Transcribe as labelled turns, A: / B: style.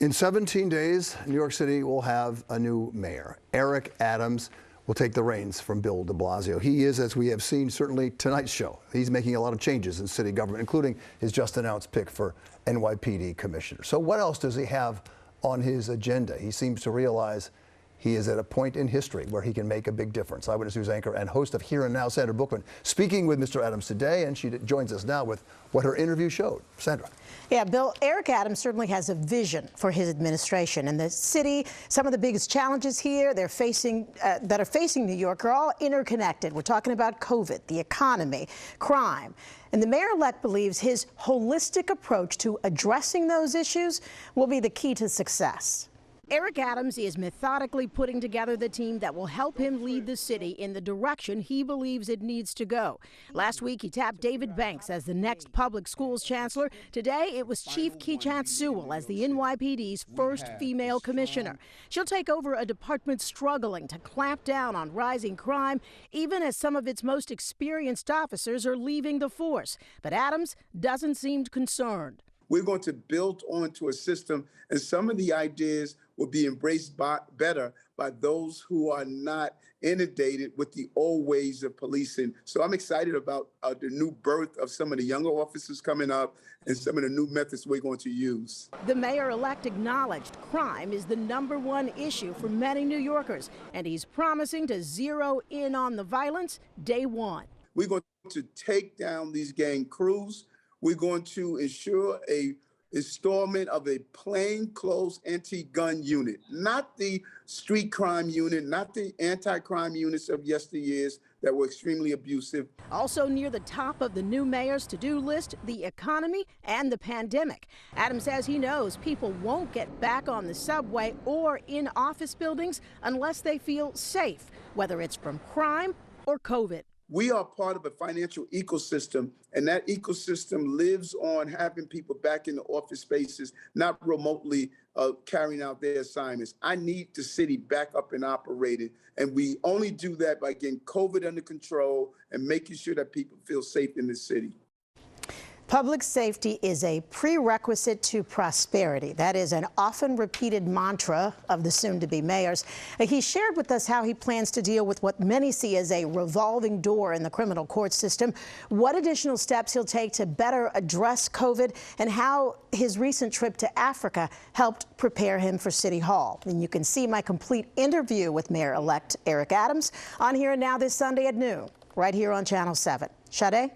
A: In 17 days, New York City will have a new mayor. Eric Adams will take the reins from Bill de Blasio. He is, as we have seen, certainly tonight's show. He's making a lot of changes in city government, including his just announced pick for NYPD commissioner. So what else does he have on his agenda? He seems to realize he is at a point in history where he can make a big difference. Eyewitness News anchor and host of Here and Now, Sandra Bookman, speaking with Mr. Adams today, and she joins us now with what her interview showed. Sandra.
B: Yeah, Bill, Eric Adams certainly has a vision for his administration. And the city, some of the biggest challenges here that are facing New York are all interconnected. We're talking about COVID, the economy, crime. And the mayor-elect believes his holistic approach to addressing those issues will be the key to success. Eric Adams is methodically putting together the team that will help him lead the city in the direction he believes it needs to go. Last week, he tapped David Banks as the next public schools chancellor. Today, it was Chief Keechant Sewell as the NYPD's first female commissioner. She'll take over a department struggling to clamp down on rising crime, even as some of its most experienced officers are leaving the force. But Adams doesn't seem concerned.
C: We're going to build onto a system, and some of the ideas will be embraced better by those who are not inundated with the old ways of policing. So I'm excited about the new birth of some of the younger officers coming up and some of the new methods we're going to use.
B: The mayor-elect acknowledged crime is the #1 issue for many New Yorkers, and he's promising to zero in on the violence day one.
C: We're going to take down these gang crews. We're going to ensure a installment of a plainclothes anti-gun unit, not the street crime unit, not the anti-crime units of yesteryears that were extremely abusive.
B: Also near the top of the new mayor's to-do list, the economy and the pandemic. Adams says he knows people won't get back on the subway or in office buildings unless they feel safe, whether it's from crime or COVID.
C: We are part of a financial ecosystem, and that ecosystem lives on having people back in the office spaces, not remotely carrying out their assignments. I need the city back up and operating, and we only do that by getting COVID under control and making sure that people feel safe in the city.
B: Public safety is a prerequisite to prosperity. That is an often repeated mantra of the soon-to-be mayors. He shared with us how he plans to deal with what many see as a revolving door in the criminal court system, what additional steps he'll take to better address COVID, and how his recent trip to Africa helped prepare him for City Hall. And you can see my complete interview with Mayor-elect Eric Adams on Here and Now this Sunday at noon, right here on Channel 7. Sade?